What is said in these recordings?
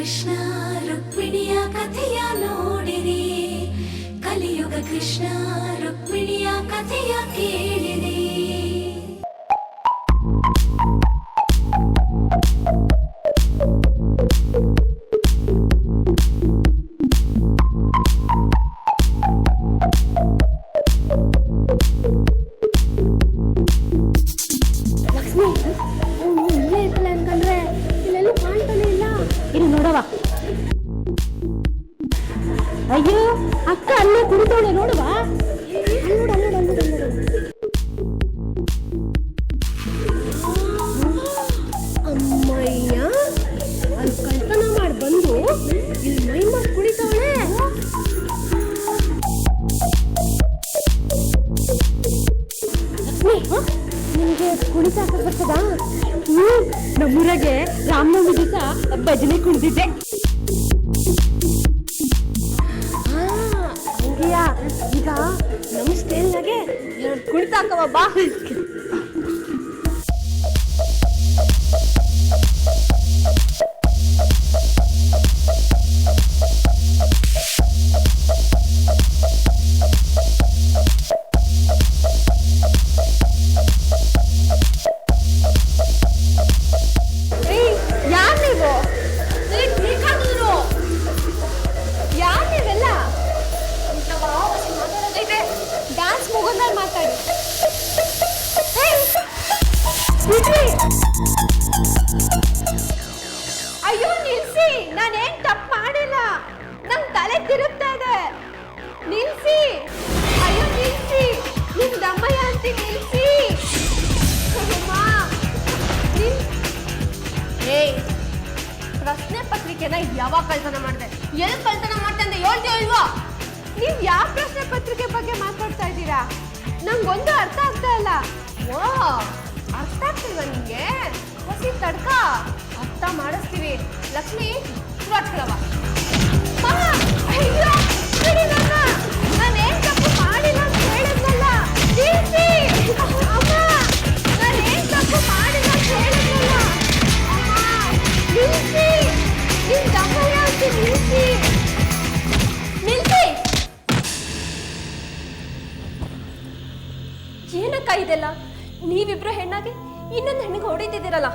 ಕೃಷ್ಣ ರುಕ್ಮಿಣಿಯ ಕಥೆಯ ನೋಡಿರಿ, ಕಲಿಯುಗ ಕೃಷ್ಣ ರುಕ್ಮಿಣಿಯ ಕಥೆಯ ಕೇಳಿರಿ. ಲಕ್ಷ್ಮಿ, ಅವನು ಇಲ್ಲೇ ಇರ್ತಲ್ಲ ಅನ್ಕೊಂಡ್ರೆ ಇಲ್ಲೆಲ್ಲೂ ಕಾಣ್ತಾನೆ ಇಲ್ಲ. ಇಲ್ಲಿ ನೋಡವ. ಅಯ್ಯೋ ಅಕ್ಕ ಅಲ್ಲೇ ಕುಡಿದವಳೆ ನೋಡುವ. ಅಮ್ಮಯ್ಯ, ಅಲ್ಲಿ ಕಳ್ತನ ಮಾಡಿ ಬಂದು ಇಲ್ಲಿ ಮೈ ಮಾಡಿ ಕುಡಿತವಳೆ. ಲಕ್ಷ್ಮಿ, ನಿಮಗೆ ಕುಣಿತ ಬರ್ತದಾ? ನಮ್ಮೂರಾಗೆ ರಾಮನವಮಿ ದಿವಸ ಭಜನೆ ಕುಣಿದಿದ್ದೆ. ಈಗ ನಮ್ಮ ಸ್ಟೈಲ್ನಾಗೆ ಕುಣಿತ ಹಾಕವ ಬಾ. ಡ್ಯಾನ್ಸ್ ಮುಗಿದ್ಮೇಲೆ ಮಾತಾಡಿ. ಅಯ್ಯೋ ನಿಲ್ಸಿ, ನಾನೇನ್ ತಪ್ಪು ಮಾಡಿಲ್ಲ, ನಮ್ ತಲೆ ತಿರುಗ್ತಾ ಇದೆ. ನಿಲ್ಸಿ, ಅಯ್ಯೋ ನಿಲ್ಸಿ, ನಿಮ್ ದಮ್ಮಯ್ಯ ಅಂತ ನಿಲ್ಸಿ. ಏಯ್, ಪ್ರಶ್ನೆ ಪತ್ರಿಕೆನ ಯಾವಾಗ ಕಳ್ತನ ಮಾಡಿದೆ, ಎಲ್ಲಿ ಕಳ್ತನ ಮಾಡ್ತೆ ಅಂತ ಹೇಳ್ತೀಯೋ ಇಲ್ವೋ? ನೀವ್ ಯಾವ ಪ್ರಶ್ನೆ ಪತ್ರಿಕೆ ಬಗ್ಗೆ ಮಾತಾಡ್ತಾ ಇದ್ದೀರಾ? ನಂಗೊಂದು ಅರ್ಥ ಆಗ್ತಾ ಇಲ್ಲ. ಓ, ಅರ್ಥ ಆಗ್ತಿಲ್ವಾ ನಿಮ್ಗೆ? ಹೊಸಿ ತಡ್ಕ, ಅರ್ಥ ಮಾಡಿಸ್ತೀವಿ. ಲಕ್ಷ್ಮಿ, ಸುರಕ್ಷಿತವ. ಅಯ್ಯೋ ಬಿಡಿ ನನ್ನ, ನಾನೇನ್ ತಪ್ಪು ಮಾಡಿಲ್ಲ ಅಂತ ಹೇಳಿದ್ನಲ್ಲ. ನಿಲ್ಸಿ ಅಮ್ಮ, ನಾನೇನ್ ತಪ್ಪು ಮಾಡಿಲ್ಲ ಅಂತ ಹೇಳಿದ್ನಲ್ಲ. ಅಮ್ಮ ನಿಲ್ಸಿ, ನಿನ್ ದಮ್ಮಯ್ಯ ಅಂತ ನಿಲ್ಸಿ. ನಿಲ್ಸಿ. ಏನಕ್ಕ ಇದೆಲ್ಲ? ನೀವಿಬ್ರು ಹೆಣ್ಣಾಗಿ ಇನ್ನೊಂದು ಹೆಣ್ಣಿಗೆ ಹೊಡಿತಿದ್ದೀರಲ್ಲ.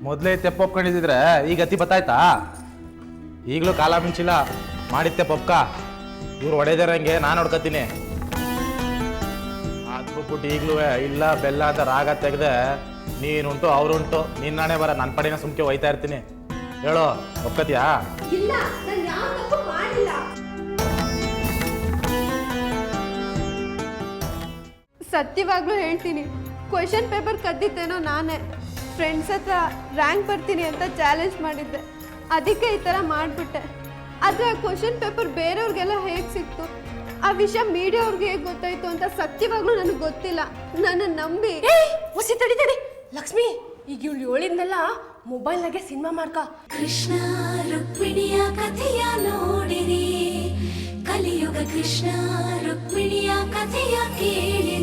ಮೊದಲೇ ತೆಪ್ಪೊಪ್ಕೊಂಡಿದ್ರೆ ಈಗ ಗತಿ ಬತ್ತಾಯ್ತಾ? ಈಗಲೂ ಕಾಲ ಮಿಂಚಿಲ್ಲ, ಮಾಡಿದ್ದೆ ಪೊಪ್ಕ. ಇವ್ರು ಹೊಡೆದಿರಂಗೆ ನಾನು ಹೊಡ್ಕತೀನಿ. ಅದ್ಬಿಟ್ಟು ಈಗಲೂ ಇಲ್ಲ ಬೆಲ್ಲ ಅಂತ ರಾಗ ತೆಗೆದೆ ನೀನುಂಟು ಅವ್ರುಂಟು ನಿನ್ನಾಣೆ ಬರ ನನ್ನ ಪಡೆನ ಸುಮ್ಕೆ ಒಯ್ತಾ ಇರ್ತೀನಿ. ಹೇಳೋ, ಒಪ್ಕತಿಯಾ? ಇಲ್ಲ, ನಾನು ಯಾವ ತಪ್ಪು ಮಾಡಿಲ್ಲ. ಸತ್ಯವಾಗ್ಲೂ ಹೇಳ್ತೀನಿ, ಕ್ವೆಶನ್ ಪೇಪರ್ ಕದ್ದಿದ್ದೇನೋ ನಾನೇ. ಫ್ರೆಂಡ್ಸ್ ಹತ್ರ ರ್ಯಾಂಕ್ ಬರ್ತೀನಿ ಅಂತ ಚಾಲೆಂಜ್ ಮಾಡಿದ್ದೆ, ಅದಕ್ಕೆ ಈ ಥರ ಮಾಡಿಬಿಟ್ಟೆ. ಆದರೆ ಆ ಕ್ವೆಶನ್ ಪೇಪರ್ ಬೇರೆಯವ್ರಿಗೆಲ್ಲ ಹೇಗೆ ಸಿಕ್ತು, ಆ ವಿಷಯ ಮೀಡಿಯಾ ಅವ್ರಿಗೆ ಹೇಗೆ ಗೊತ್ತಾಯ್ತು ಅಂತ ಸತ್ಯವಾಗ್ಲೂ ನನಗೆ ಗೊತ್ತಿಲ್ಲ. ನನ್ನ ನಂಬಿ. ಹೊಸಿ ತಡಿ ತಡಿ ಲಕ್ಷ್ಮಿ, ಈಗ ಇವ್ಳು ಹೇಳಿದ್ನೆಲ್ಲ ಮೊಬೈಲ್ನಾಗೆ ಸಿನಿಮಾ ಮಾಡ್ಕ. ಕೃಷ್ಣ ರುಕ್ಮಿಣಿಯ ಕಥೆಯ ನೋಡಿರಿ, ಕಲಿಯುಗ ಕೃಷ್ಣ ರುಕ್ಮಿಣಿಯ ಕಥೆಯ ಕೇಳಿರಿ.